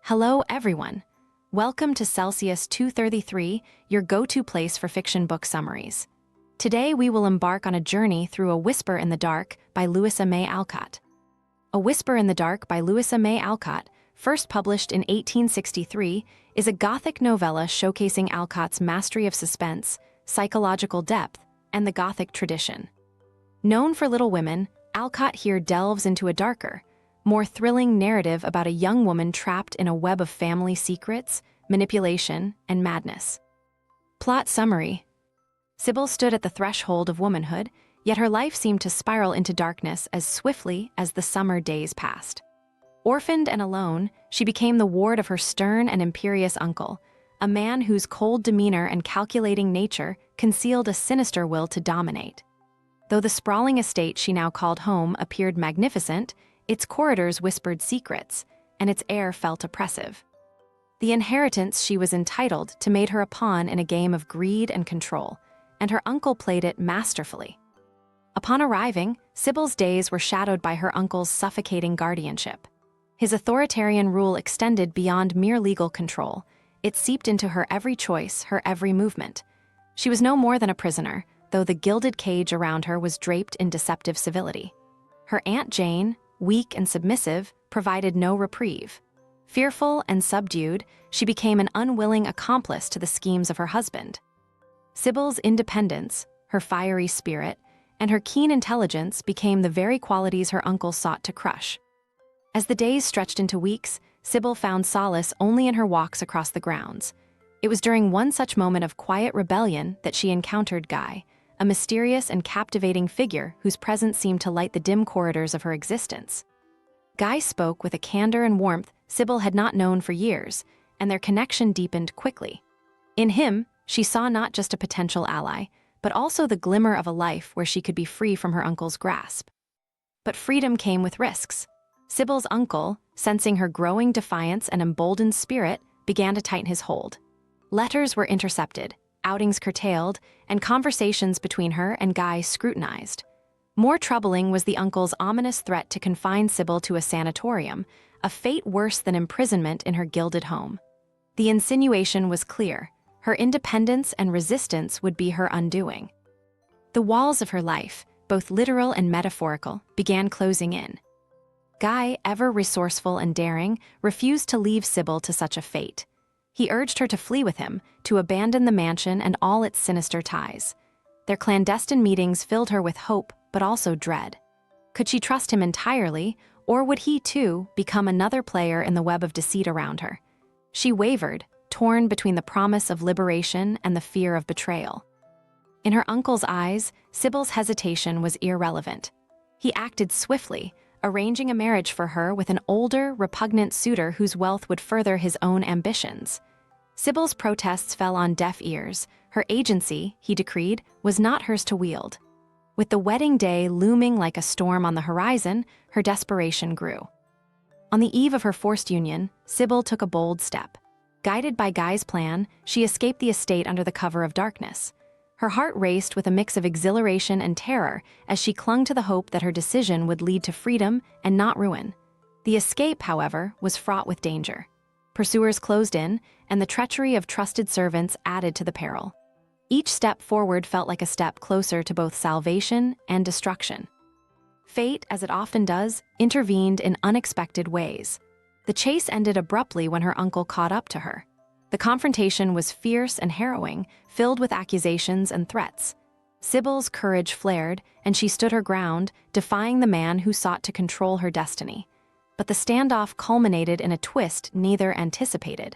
Hello, everyone. Welcome to Celsius 233, your go-to place for fiction book summaries. Today, we will embark on a journey through A Whisper in the Dark by Louisa May Alcott. A Whisper in the Dark by Louisa May Alcott, first published in 1863, is a Gothic novella showcasing Alcott's mastery of suspense, psychological depth, and the Gothic tradition. Known for Little Women, Alcott here delves into a darker, more thrilling narrative about a young woman trapped in a web of family secrets, manipulation, and madness. Plot summary. Sybil stood at the threshold of womanhood, yet her life seemed to spiral into darkness as swiftly as the summer days passed. Orphaned and alone, she became the ward of her stern and imperious uncle, a man whose cold demeanor and calculating nature concealed a sinister will to dominate. Though the sprawling estate she now called home appeared magnificent, its corridors whispered secrets, and its air felt oppressive. The inheritance she was entitled to made her a pawn in a game of greed and control, and her uncle played it masterfully. Upon arriving, Sybil's days were shadowed by her uncle's suffocating guardianship. His authoritarian rule extended beyond mere legal control. It seeped into her every choice, her every movement. She was no more than a prisoner, though the gilded cage around her was draped in deceptive civility. Her Aunt Jane, weak and submissive, provided no reprieve. Fearful and subdued, she became an unwilling accomplice to the schemes of her husband. Sybil's independence, her fiery spirit, and her keen intelligence became the very qualities her uncle sought to crush. As the days stretched into weeks, Sybil found solace only in her walks across the grounds. It was during one such moment of quiet rebellion that she encountered Guy, a mysterious and captivating figure whose presence seemed to light the dim corridors of her existence. Guy spoke with a candor and warmth Sybil had not known for years, and their connection deepened quickly. In him, she saw not just a potential ally, but also the glimmer of a life where she could be free from her uncle's grasp. But freedom came with risks. Sybil's uncle, sensing her growing defiance and emboldened spirit, began to tighten his hold. Letters were intercepted, outings curtailed, and conversations between her and Guy scrutinized. More troubling was the uncle's ominous threat to confine Sybil to a sanatorium, a fate worse than imprisonment in her gilded home. The insinuation was clear. Her independence and resistance would be her undoing. The walls of her life, both literal and metaphorical, began closing in. Guy, ever resourceful and daring, refused to leave Sybil to such a fate. He urged her to flee with him, to abandon the mansion and all its sinister ties. Their clandestine meetings filled her with hope, but also dread. Could she trust him entirely, or would he, too, become another player in the web of deceit around her? She wavered, torn between the promise of liberation and the fear of betrayal. In her uncle's eyes, Sybil's hesitation was irrelevant. He acted swiftly, arranging a marriage for her with an older, repugnant suitor whose wealth would further his own ambitions. Sybil's protests fell on deaf ears. Her agency, he decreed, was not hers to wield. With the wedding day looming like a storm on the horizon, her desperation grew. On the eve of her forced union, Sybil took a bold step. Guided by Guy's plan, she escaped the estate under the cover of darkness. Her heart raced with a mix of exhilaration and terror as she clung to the hope that her decision would lead to freedom and not ruin. The escape, however, was fraught with danger. Pursuers closed in, and the treachery of trusted servants added to the peril. Each step forward felt like a step closer to both salvation and destruction. Fate, as it often does, intervened in unexpected ways. The chase ended abruptly when her uncle caught up to her. The confrontation was fierce and harrowing, filled with accusations and threats. Sybil's courage flared, and she stood her ground, defying the man who sought to control her destiny. But the standoff culminated in a twist neither anticipated.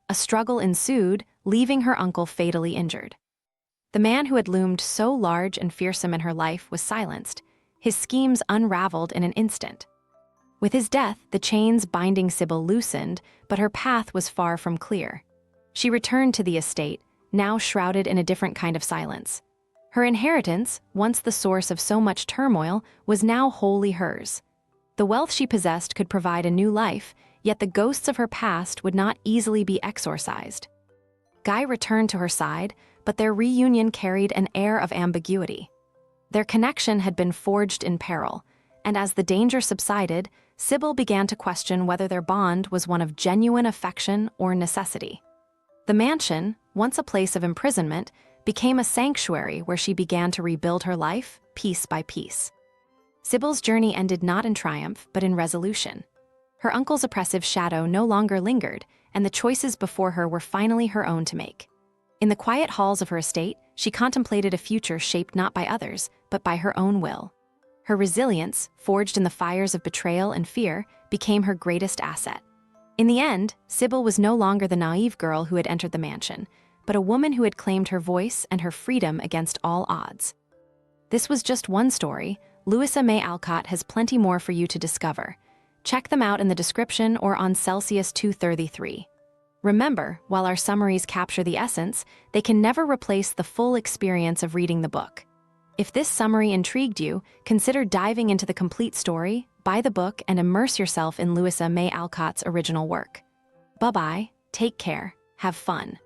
A struggle ensued, leaving her uncle fatally injured. The man who had loomed so large and fearsome in her life was silenced, his schemes unraveled in an instant. With his death, the chains binding Sybil loosened, but her path was far from clear. She returned to the estate, now shrouded in a different kind of silence. Her inheritance, once the source of so much turmoil, was now wholly hers. The wealth she possessed could provide a new life, yet the ghosts of her past would not easily be exorcised. Guy returned to her side, but their reunion carried an air of ambiguity. Their connection had been forged in peril, and as the danger subsided, Sybil began to question whether their bond was one of genuine affection or necessity. The mansion, once a place of imprisonment, became a sanctuary where she began to rebuild her life, piece by piece. Sybil's journey ended not in triumph, but in resolution. Her uncle's oppressive shadow no longer lingered, and the choices before her were finally her own to make. In the quiet halls of her estate, she contemplated a future shaped not by others, but by her own will. Her resilience, forged in the fires of betrayal and fear, became her greatest asset. In the end, Sybil was no longer the naive girl who had entered the mansion, but a woman who had claimed her voice and her freedom against all odds. This was just one story. Louisa May Alcott has plenty more for you to discover. Check them out in the description or on Celsius 233. Remember, while our summaries capture the essence, they can never replace the full experience of reading the book. If this summary intrigued you, consider diving into the complete story, buy the book, and immerse yourself in Louisa May Alcott's original work. Bye-bye, take care, have fun.